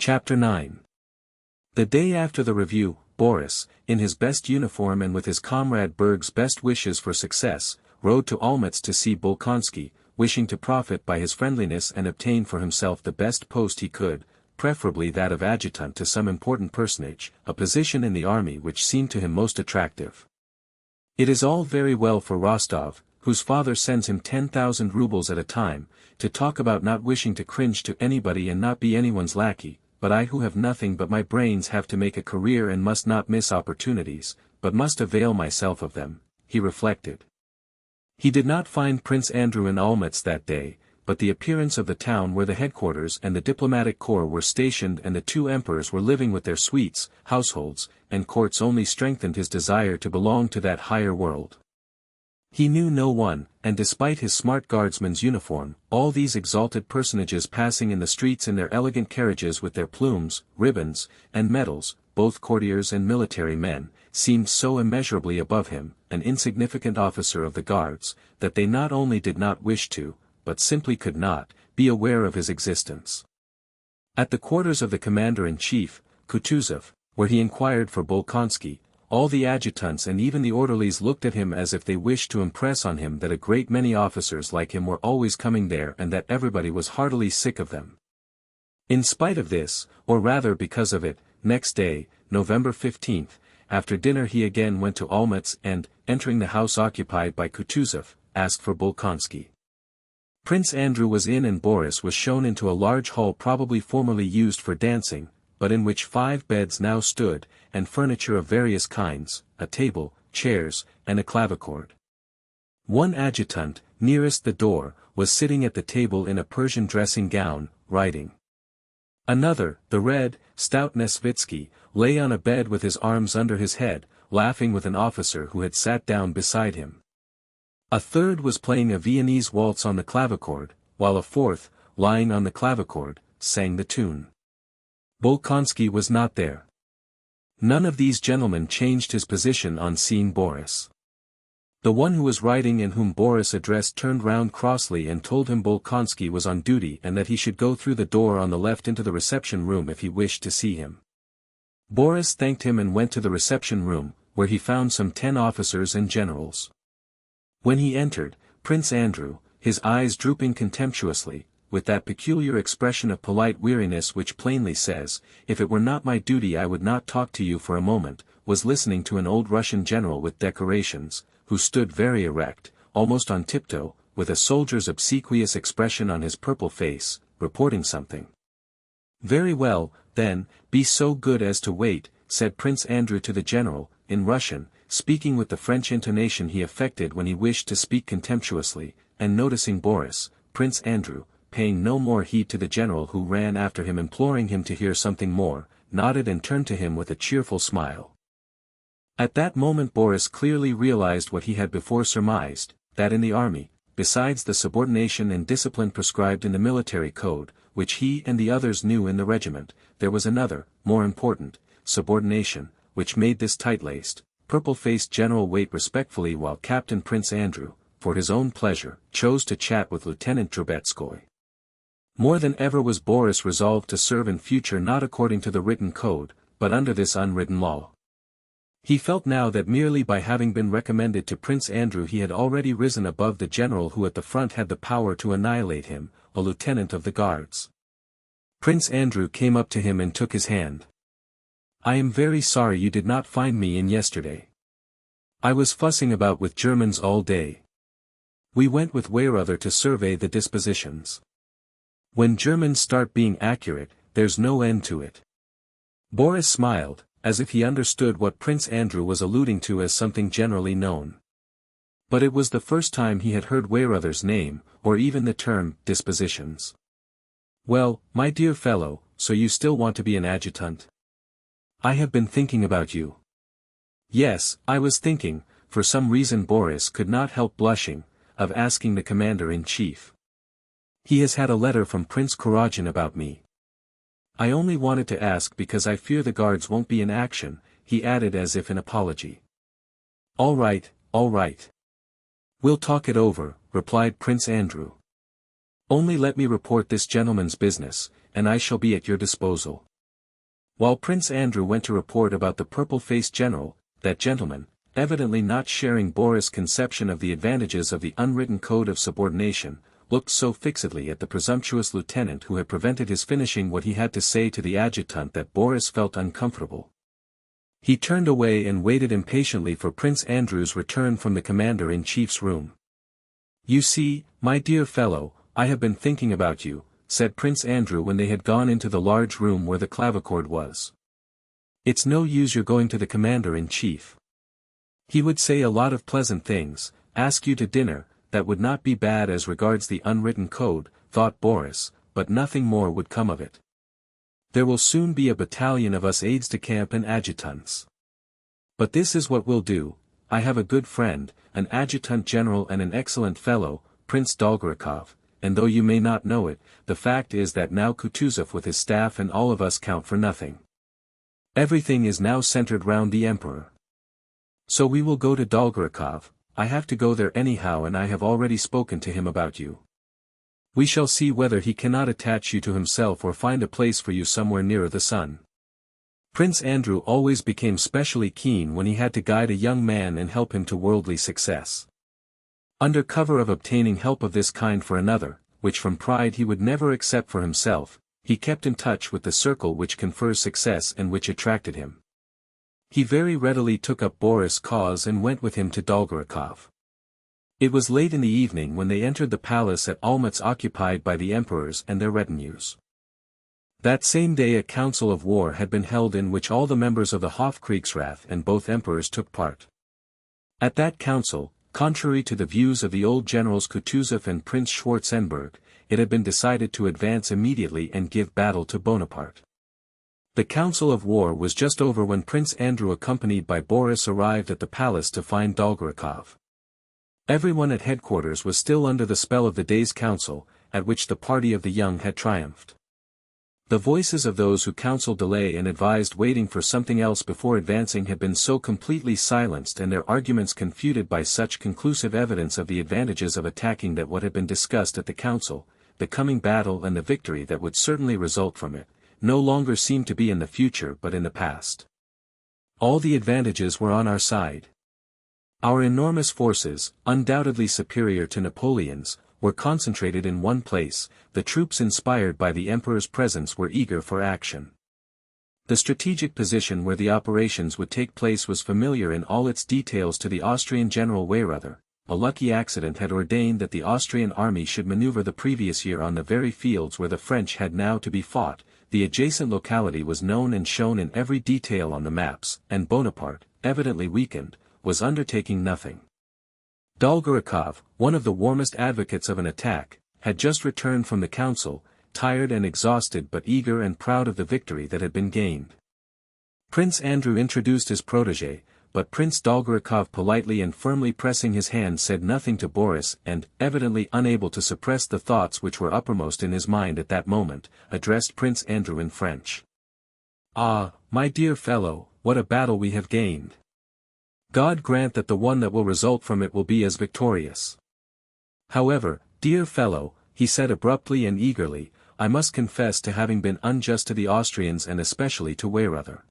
Chapter 9. The day after the review, Boris, in his best uniform and with his comrade Berg's best wishes for success, rode to Olmütz to see Bolkonsky, wishing to profit by his friendliness and obtain for himself the best post he could, preferably that of adjutant to some important personage, a position in the army which seemed to him most attractive. It is all very well for Rostov, whose father sends him 10,000 rubles at a time, to talk about not wishing to cringe to anybody and not be anyone's lackey, but I who have nothing but my brains have to make a career and must not miss opportunities, but must avail myself of them, he reflected. He did not find Prince Andrew in Olmütz that day, but the appearance of the town where the headquarters and the diplomatic corps were stationed and the two emperors were living with their suites, households, and courts only strengthened his desire to belong to that higher world. He knew no one, and despite his smart guardsman's uniform, all these exalted personages passing in the streets in their elegant carriages with their plumes, ribbons, and medals, both courtiers and military men, seemed so immeasurably above him, an insignificant officer of the guards, that they not only did not wish to, but simply could not, be aware of his existence. At the quarters of the commander-in-chief, Kutuzov, where he inquired for Bolkonsky, all the adjutants and even the orderlies looked at him as if they wished to impress on him that a great many officers like him were always coming there and that everybody was heartily sick of them. In spite of this, or rather because of it, next day, November 15th, after dinner he again went to Olmütz and, entering the house occupied by Kutuzov, asked for Bolkonsky. Prince Andrew was in and Boris was shown into a large hall probably formerly used for dancing, but in which 5 beds now stood, and furniture of various kinds, a table, chairs, and a clavichord. One adjutant, nearest the door, was sitting at the table in a Persian dressing gown, writing. Another, the red, stout Nesvitsky, lay on a bed with his arms under his head, laughing with an officer who had sat down beside him. A third was playing a Viennese waltz on the clavichord, while a fourth, lying on the clavichord, sang the tune. Bolkonsky was not there. None of these gentlemen changed his position on seeing Boris. The one who was writing and whom Boris addressed turned round crossly and told him Bolkonsky was on duty and that he should go through the door on the left into the reception room if he wished to see him. Boris thanked him and went to the reception room, where he found some 10 officers and generals. When he entered, Prince Andrew, his eyes drooping contemptuously, with that peculiar expression of polite weariness which plainly says, if it were not my duty I would not talk to you for a moment, was listening to an old Russian general with decorations, who stood very erect, almost on tiptoe, with a soldier's obsequious expression on his purple face, reporting something. Very well, then, be so good as to wait, said Prince Andrew to the general, in Russian, speaking with the French intonation he affected when he wished to speak contemptuously, and noticing Boris, Prince Andrew, paying no more heed to the general who ran after him imploring him to hear something more, nodded and turned to him with a cheerful smile. At that moment Boris clearly realized what he had before surmised, that in the army, besides the subordination and discipline prescribed in the military code, which he and the others knew in the regiment, there was another, more important, subordination, which made this tight-laced, purple-faced general wait respectfully while Captain Prince Andrew, for his own pleasure, chose to chat with Lieutenant Drobetskoy. More than ever was Boris resolved to serve in future not according to the written code, but under this unwritten law. He felt now that merely by having been recommended to Prince Andrew he had already risen above the general who at the front had the power to annihilate him, a lieutenant of the guards. Prince Andrew came up to him and took his hand. I am very sorry you did not find me in yesterday. I was fussing about with Germans all day. We went with Weyrother to survey the dispositions. When Germans start being accurate, there's no end to it. Boris smiled, as if he understood what Prince Andrew was alluding to as something generally known. But it was the first time he had heard Weyrother's name, or even the term, dispositions. Well, my dear fellow, so you still want to be an adjutant? I have been thinking about you. Yes, I was thinking, for some reason Boris could not help blushing, of asking the commander-in-chief. He has had a letter from Prince Kurochkin about me. I only wanted to ask because I fear the guards won't be in action, he added as if in apology. All right, all right. We'll talk it over, replied Prince Andrew. Only let me report this gentleman's business, and I shall be at your disposal. While Prince Andrew went to report about the purple-faced general, that gentleman, evidently not sharing Boris' conception of the advantages of the unwritten code of subordination, looked so fixedly at the presumptuous lieutenant who had prevented his finishing what he had to say to the adjutant that Boris felt uncomfortable. He turned away and waited impatiently for Prince Andrew's return from the commander-in-chief's room. "You see, my dear fellow, I have been thinking about you," said Prince Andrew when they had gone into the large room where the clavichord was. "It's no use your going to the commander-in-chief. He would say a lot of pleasant things, ask you to dinner, that would not be bad as regards the unwritten code," thought Boris, but nothing more would come of it. "There will soon be a battalion of us aides-de-camp and adjutants. But this is what we'll do, I have a good friend, an adjutant general and an excellent fellow, Prince Dolgorukov, and though you may not know it, the fact is that now Kutuzov with his staff and all of us count for nothing. Everything is now centered round the emperor. So we will go to Dolgorukov, I have to go there anyhow and I have already spoken to him about you. We shall see whether he cannot attach you to himself or find a place for you somewhere nearer the sun." Prince Andrew always became specially keen when he had to guide a young man and help him to worldly success. Under cover of obtaining help of this kind for another, which from pride he would never accept for himself, he kept in touch with the circle which confers success and which attracted him. He very readily took up Boris' cause and went with him to Dolgorukov. It was late in the evening when they entered the palace at Olmütz occupied by the emperors and their retinues. That same day a council of war had been held in which all the members of the Hofkriegsrath and both emperors took part. At that council, contrary to the views of the old generals Kutuzov and Prince Schwarzenberg, it had been decided to advance immediately and give battle to Bonaparte. The council of war was just over when Prince Andrew accompanied by Boris arrived at the palace to find Dolgorukov. Everyone at headquarters was still under the spell of the day's council, at which the party of the young had triumphed. The voices of those who counseled delay and advised waiting for something else before advancing had been so completely silenced and their arguments confuted by such conclusive evidence of the advantages of attacking that what had been discussed at the council, the coming battle and the victory that would certainly result from it, no longer seemed to be in the future but in the past. All the advantages were on our side. Our enormous forces, undoubtedly superior to Napoleon's, were concentrated in one place, the troops inspired by the emperor's presence were eager for action. The strategic position where the operations would take place was familiar in all its details to the Austrian general Weyrother. A lucky accident had ordained that the Austrian army should maneuver the previous year on the very fields where the French had now to be fought. The adjacent locality was known and shown in every detail on the maps, and Bonaparte, evidently weakened, was undertaking nothing. Dolgorukov, one of the warmest advocates of an attack, had just returned from the council, tired and exhausted but eager and proud of the victory that had been gained. Prince Andrew introduced his protégé, but Prince Dolgorukov politely and firmly pressing his hand said nothing to Boris and, evidently unable to suppress the thoughts which were uppermost in his mind at that moment, addressed Prince Andrew in French. "Ah, my dear fellow, what a battle we have gained! God grant that the one that will result from it will be as victorious. However, dear fellow," he said abruptly and eagerly, "I must confess to having been unjust to the Austrians and especially to Weyrother.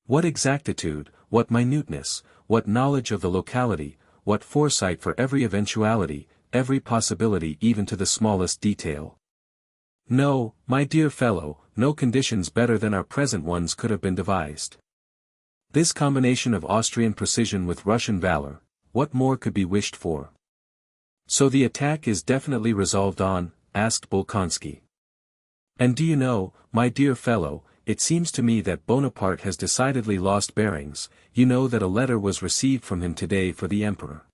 What exactitude, what minuteness, what knowledge of the locality, what foresight for every eventuality, every possibility even to the smallest detail. No, my dear fellow, no conditions better than our present ones could have been devised. This combination of Austrian precision with Russian valor, what more could be wished for?" "So the attack is definitely resolved on?" asked Bolkonsky. "And do you know, my dear fellow, it seems to me that Bonaparte has decidedly lost bearings. You know that a letter was received from him today for the emperor."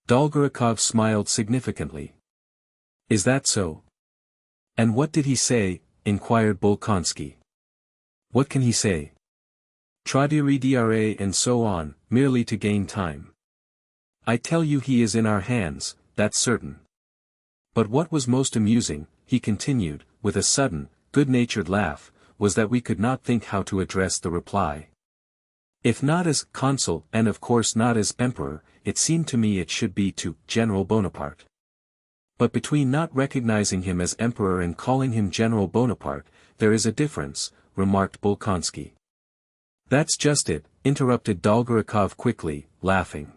Dolgorukov smiled significantly. "Is that so? And what did he say?" inquired Bolkonsky. "What can he say? Tradire and so on, merely to gain time. I tell you he is in our hands, that's certain. But what was most amusing," he continued, with a sudden, good-natured laugh, "was that we could not think how to address the reply. If not as consul and of course not as emperor, it seemed to me it should be to General Bonaparte. But between not recognizing him as emperor and calling him General Bonaparte, there is a difference. remarked Bolkonsky. That's just it, interrupted Dolgorukov quickly, laughing.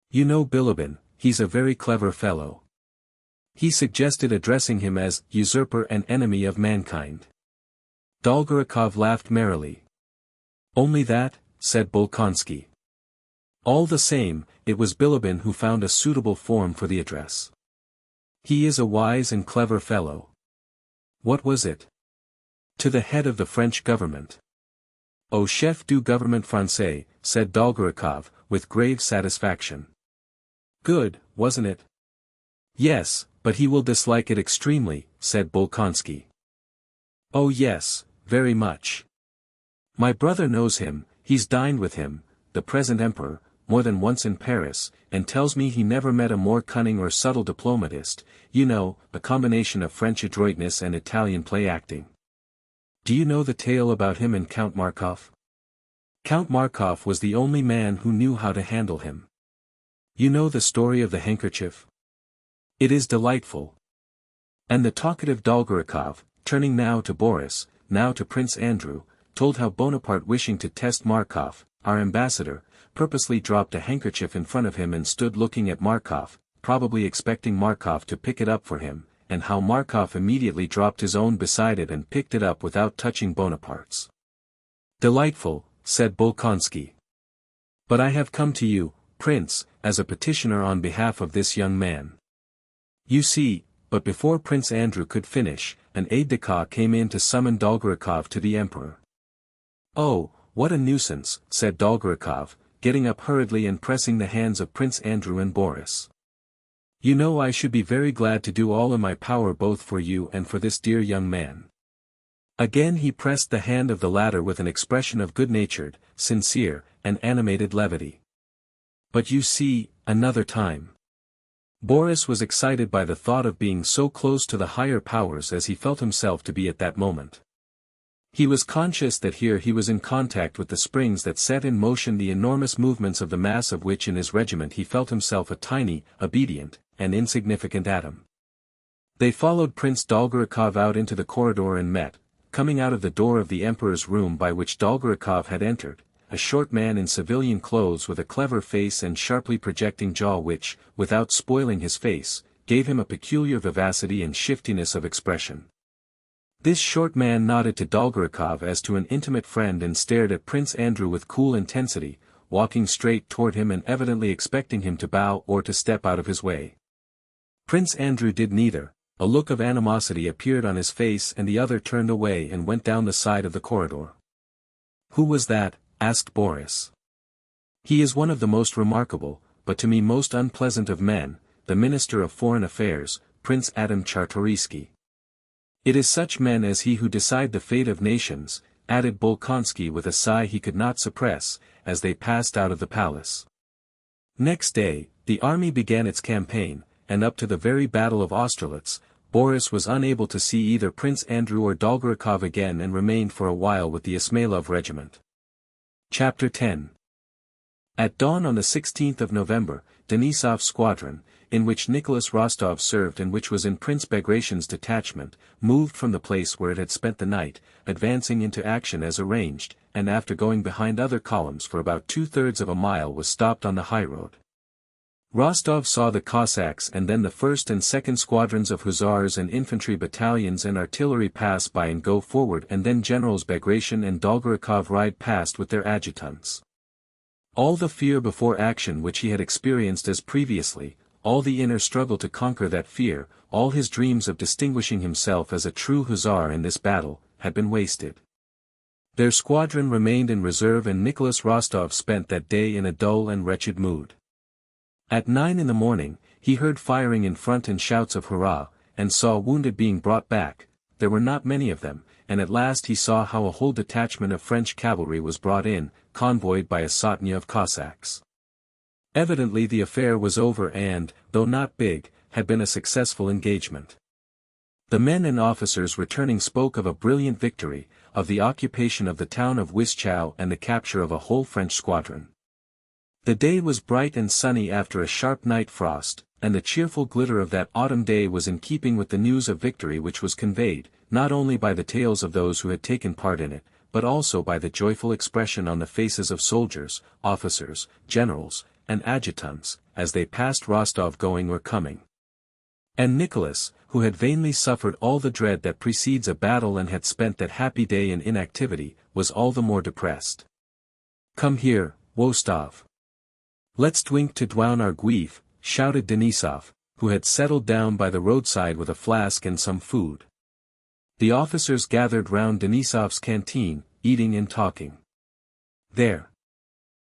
You know Bilibin, he's a very clever fellow. He suggested addressing him as usurper and enemy of mankind. Dolgorukov laughed merrily. Only that, said Bolkonsky. All the same, it was Bilibin who found a suitable form for the address. He is a wise and clever fellow. What was it? To the head of the French government. Au chef du gouvernement français, said Dolgorukov, with grave satisfaction. Good, wasn't it? Yes, but he will dislike it extremely, said Bolkonsky. Oh yes, very much. My brother knows him, he's dined with him, the present emperor, more than once in Paris, and tells me he never met a more cunning or subtle diplomatist, you know, a combination of French adroitness and Italian play-acting. Do you know the tale about him and Count Markov? Count Markov was the only man who knew how to handle him. You know the story of the handkerchief? It is delightful. And the talkative Dolgorukov, turning now to Boris, now to Prince Andrew, told how Bonaparte, wishing to test Markov, our ambassador, purposely dropped a handkerchief in front of him and stood looking at Markov, probably expecting Markov to pick it up for him, and how Markov immediately dropped his own beside it and picked it up without touching Bonaparte's. Delightful, said Bolkonsky. But I have come to you, Prince, as a petitioner on behalf of this young man. You see, but before Prince Andrew could finish, an aide-de-camp came in to summon Dolgorukov to the emperor. Oh, what a nuisance, said Dolgorukov, getting up hurriedly and pressing the hands of Prince Andrew and Boris. You know I should be very glad to do all in my power both for you and for this dear young man. Again he pressed the hand of the latter with an expression of good-natured, sincere, and animated levity. But you see, another time. Boris was excited by the thought of being so close to the higher powers as he felt himself to be at that moment. He was conscious that here he was in contact with the springs that set in motion the enormous movements of the mass of which in his regiment he felt himself a tiny, obedient, and insignificant atom. They followed Prince Dolgorukov out into the corridor and met, coming out of the door of the emperor's room by which Dolgorukov had entered, a short man in civilian clothes with a clever face and sharply projecting jaw which, without spoiling his face, gave him a peculiar vivacity and shiftiness of expression. This short man nodded to Dolgorukov as to an intimate friend and stared at Prince Andrew with cool intensity, walking straight toward him and evidently expecting him to bow or to step out of his way. Prince Andrew did neither, a look of animosity appeared on his face and the other turned away and went down the side of the corridor. Who was that? Asked Boris. He is one of the most remarkable, but to me most unpleasant of men, the Minister of Foreign Affairs, Prince Adam Czartoryski. It is such men as he who decide the fate of nations, added Bolkonsky with a sigh he could not suppress, as they passed out of the palace. Next day, the army began its campaign, and up to the very battle of Austerlitz, Boris was unable to see either Prince Andrew or Dolgorukov again and remained for a while with the Ismailov regiment. Chapter 10. At dawn on the 16th of November, Denisov's squadron, in which Nicholas Rostov served and which was in Prince Bagration's detachment, moved from the place where it had spent the night, advancing into action as arranged, and after going behind other columns for about 2/3 of a mile was stopped on the highroad. Rostov saw the Cossacks and then the 1st and 2nd squadrons of hussars and infantry battalions and artillery pass by and go forward, and then Generals Bagration and Dolgorukov ride past with their adjutants. All the fear before action which he had experienced as previously, all the inner struggle to conquer that fear, all his dreams of distinguishing himself as a true hussar in this battle, had been wasted. Their squadron remained in reserve and Nicholas Rostov spent that day in a dull and wretched mood. At 9 in the morning, he heard firing in front and shouts of hurrah, and saw wounded being brought back. There were not many of them, and at last he saw how a whole detachment of French cavalry was brought in, convoyed by a sotnia of Cossacks. Evidently the affair was over and, though not big, had been a successful engagement. The men and officers returning spoke of a brilliant victory, of the occupation of the town of Wischau and the capture of a whole French squadron. The day was bright and sunny after a sharp night frost, and the cheerful glitter of that autumn day was in keeping with the news of victory which was conveyed, not only by the tales of those who had taken part in it, but also by the joyful expression on the faces of soldiers, officers, generals, and adjutants, as they passed Rostov going or coming. And Nicholas, who had vainly suffered all the dread that precedes a battle and had spent that happy day in inactivity, was all the more depressed. "Come here, Wostov. Let's drink to drown our grief," shouted Denisov, who had settled down by the roadside with a flask and some food. The officers gathered round Denisov's canteen, eating and talking. "There.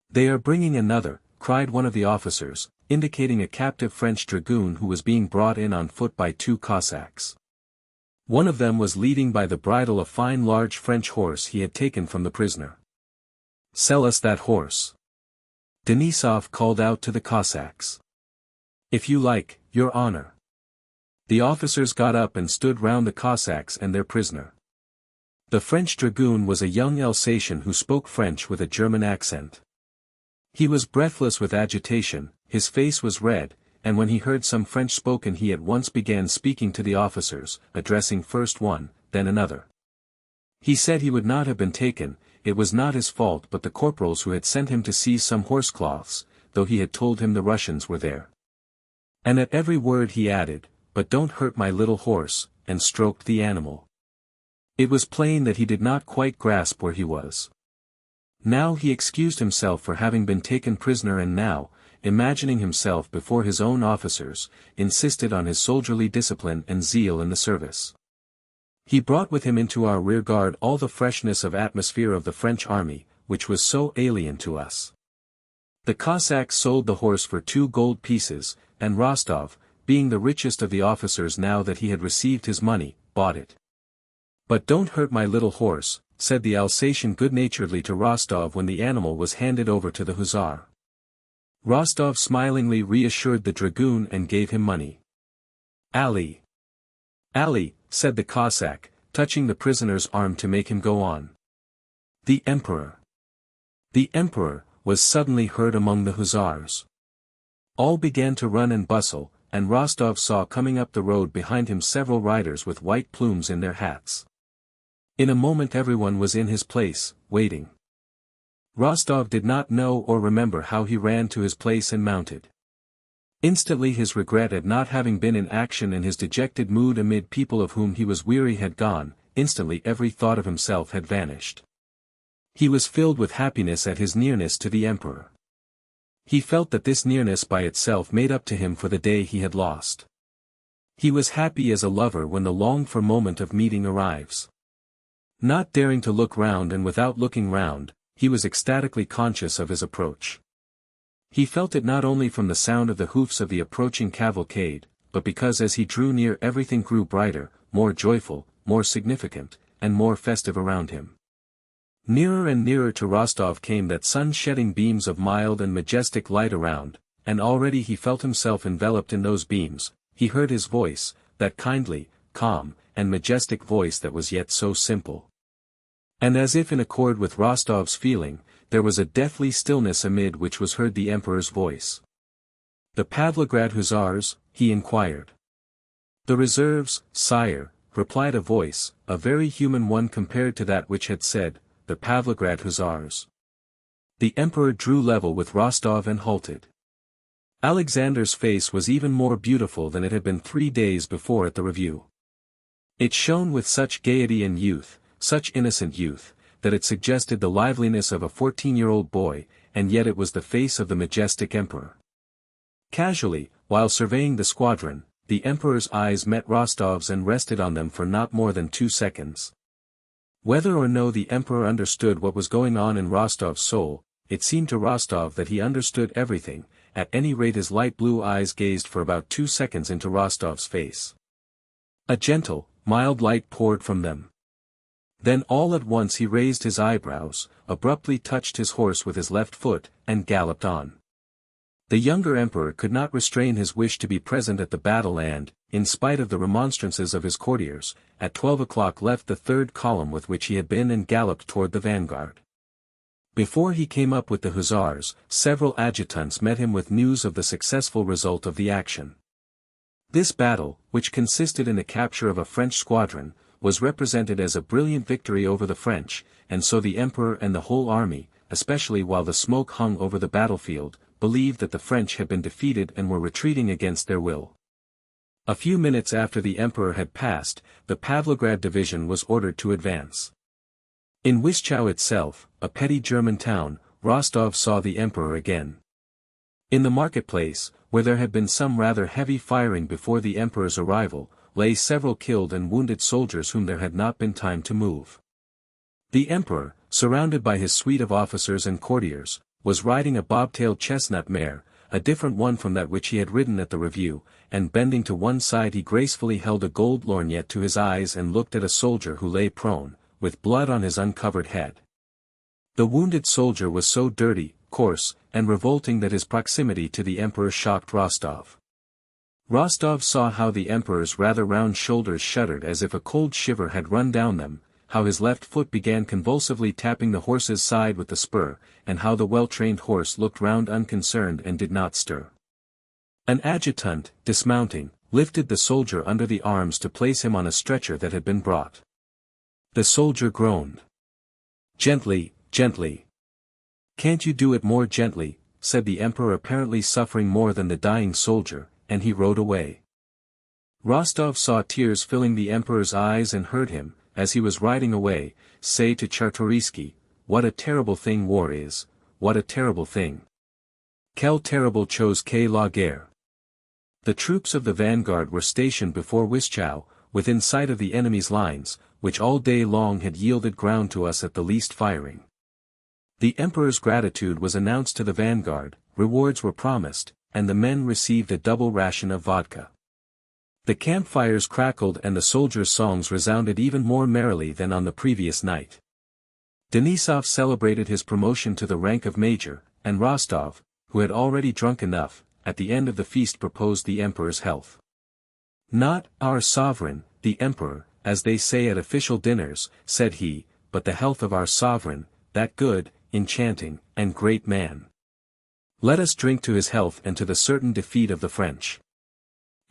They are bringing another," cried one of the officers, indicating a captive French dragoon who was being brought in on foot by 2 Cossacks. One of them was leading by the bridle a fine large French horse he had taken from the prisoner. "Sell us that horse," Denisov called out to the Cossacks. "If you like, your honor." The officers got up and stood round the Cossacks and their prisoner. The French dragoon was a young Alsatian who spoke French with a German accent. He was breathless with agitation, his face was red, and when he heard some French spoken he at once began speaking to the officers, addressing first one, then another. He said he would not have been taken, it was not his fault but the corporals who had sent him to seize some horsecloths, though he had told him the Russians were there. And at every word he added, "But don't hurt my little horse," and stroked the animal. It was plain that he did not quite grasp where he was. Now he excused himself for having been taken prisoner and now, imagining himself before his own officers, insisted on his soldierly discipline and zeal in the service. He brought with him into our rearguard all the freshness of atmosphere of the French army, which was so alien to us. The Cossacks sold the horse for 2 gold pieces, and Rostov, being the richest of the officers now that he had received his money, bought it. "But don't hurt my little horse," said the Alsatian good-naturedly to Rostov when the animal was handed over to the hussar. Rostov smilingly reassured the dragoon and gave him money. "Ali! Ali!" said the Cossack, touching the prisoner's arm to make him go on. "The Emperor! The Emperor!" was suddenly heard among the hussars. All began to run and bustle, and Rostov saw coming up the road behind him several riders with white plumes in their hats. In a moment everyone was in his place, waiting. Rostov did not know or remember how he ran to his place and mounted. Instantly his regret at not having been in action and his dejected mood amid people of whom he was weary had gone, instantly every thought of himself had vanished. He was filled with happiness at his nearness to the Emperor. He felt that this nearness by itself made up to him for the day he had lost. He was happy as a lover when the longed-for moment of meeting arrives. Not daring to look round and without looking round, he was ecstatically conscious of his approach. He felt it not only from the sound of the hoofs of the approaching cavalcade, but because as he drew near everything grew brighter, more joyful, more significant, and more festive around him. Nearer and nearer to Rostov came that sun-shedding beams of mild and majestic light around, and already he felt himself enveloped in those beams. He heard his voice, that kindly, calm, and majestic voice that was yet so simple. And as if in accord with Rostov's feeling, there was a deathly stillness amid which was heard the Emperor's voice. "The Pavlograd Hussars?" he inquired. "The reserves, sire," replied a voice, a very human one compared to that which had said, "The Pavlograd Hussars." The Emperor drew level with Rostov and halted. Alexander's face was even more beautiful than it had been 3 days before at the review. It shone with such gaiety and youth, such innocent youth, that it suggested the liveliness of a 14-year-old boy, and yet it was the face of the majestic Emperor. Casually, while surveying the squadron, the Emperor's eyes met Rostov's and rested on them for not more than 2 seconds. Whether or no the Emperor understood what was going on in Rostov's soul, it seemed to Rostov that he understood everything. At any rate his light blue eyes gazed for about 2 seconds into Rostov's face. A gentle, mild light poured from them. Then all at once he raised his eyebrows, abruptly touched his horse with his left foot, and galloped on. The younger emperor could not restrain his wish to be present at the battle and, in spite of the remonstrances of his courtiers, at 12 o'clock left the third column with which he had been and galloped toward the vanguard. Before he came up with the hussars, several adjutants met him with news of the successful result of the action. This battle, which consisted in the capture of a French squadron, was represented as a brilliant victory over the French, and so the emperor and the whole army, especially while the smoke hung over the battlefield, believed that the French had been defeated and were retreating against their will. A few minutes after the emperor had passed, the Pavlograd division was ordered to advance. In Wischau itself, a petty German town, Rostov saw the emperor again. In the marketplace, where there had been some rather heavy firing before the emperor's arrival, lay several killed and wounded soldiers whom there had not been time to move. The emperor, surrounded by his suite of officers and courtiers, was riding a bobtailed chestnut mare, a different one from that which he had ridden at the review, and bending to one side he gracefully held a gold lorgnette to his eyes and looked at a soldier who lay prone, with blood on his uncovered head. The wounded soldier was so dirty, coarse, and revolting that his proximity to the emperor shocked Rostov. Rostov saw how the emperor's rather round shoulders shuddered as if a cold shiver had run down them, how his left foot began convulsively tapping the horse's side with the spur, and how the well-trained horse looked round unconcerned and did not stir. An adjutant, dismounting, lifted the soldier under the arms to place him on a stretcher that had been brought. The soldier groaned. "Gently, gently. Can't you do it more gently?" said the emperor, apparently suffering more than the dying soldier, and he rode away. Rostov saw tears filling the emperor's eyes and heard him, as he was riding away, say to Czartoryski, "What a terrible thing war is, what a terrible thing. Quelle terrible chose qu'est la guerre." The troops of the vanguard were stationed before Wischau, within sight of the enemy's lines, which all day long had yielded ground to us at the least firing. The emperor's gratitude was announced to the vanguard, rewards were promised, and the men received a double ration of vodka. The campfires crackled and the soldiers' songs resounded even more merrily than on the previous night. Denisov celebrated his promotion to the rank of major, and Rostov, who had already drunk enough, at the end of the feast proposed the emperor's health. "Not our sovereign, the emperor, as they say at official dinners," said he, "but the health of our sovereign, that good, enchanting, and great man. Let us drink to his health and to the certain defeat of the French.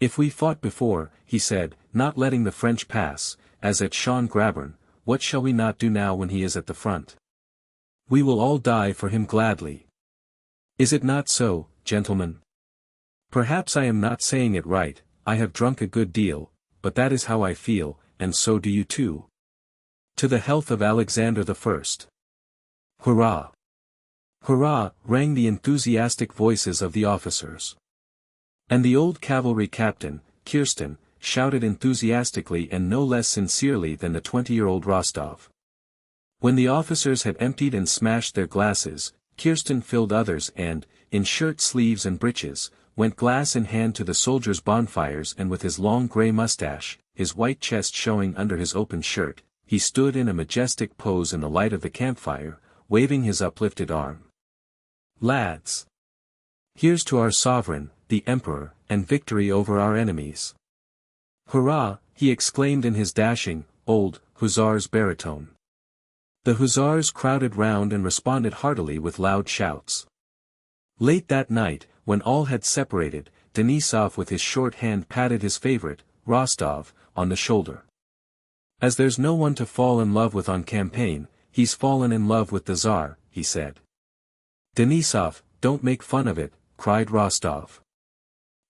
If we fought before," he said, "not letting the French pass, as at Schön-Grabern, what shall we not do now when he is at the front? We will all die for him gladly. Is it not so, gentlemen? Perhaps I am not saying it right, I have drunk a good deal, but that is how I feel, and so do you too. To the health of Alexander I. Hurrah! Hurrah!" rang the enthusiastic voices of the officers. And the old cavalry captain, Kirsten, shouted enthusiastically and no less sincerely than the 20-year-old Rostov. When the officers had emptied and smashed their glasses, Kirsten filled others and, in shirt sleeves and breeches, went glass in hand to the soldiers' bonfires, and with his long grey mustache, his white chest showing under his open shirt, he stood in a majestic pose in the light of the campfire, waving his uplifted arm. "Lads! Here's to our sovereign, the emperor, and victory over our enemies. Hurrah!" he exclaimed in his dashing, old, hussar's baritone. The hussars crowded round and responded heartily with loud shouts. Late that night, when all had separated, Denisov with his short hand patted his favorite, Rostov, on the shoulder. "As there's no one to fall in love with on campaign, he's fallen in love with the Tsar," he said. "Denisov, don't make fun of it," cried Rostov.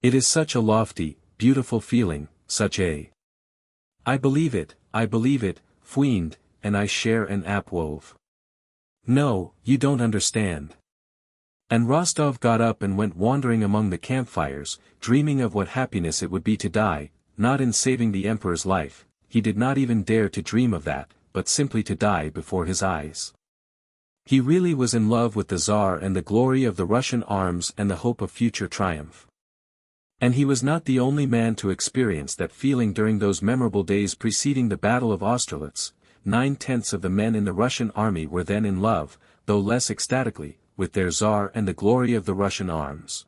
"It is such a lofty, beautiful feeling, such a—" I believe it, Fwiend, and I share an apwove." "No, you don't understand." And Rostov got up and went wandering among the campfires, dreaming of what happiness it would be to die, not in saving the emperor's life, he did not even dare to dream of that, but simply to die before his eyes. He really was in love with the Tsar and the glory of the Russian arms and the hope of future triumph. And he was not the only man to experience that feeling during those memorable days preceding the Battle of Austerlitz. 9/10 of the men in the Russian army were then in love, though less ecstatically, with their Tsar and the glory of the Russian arms.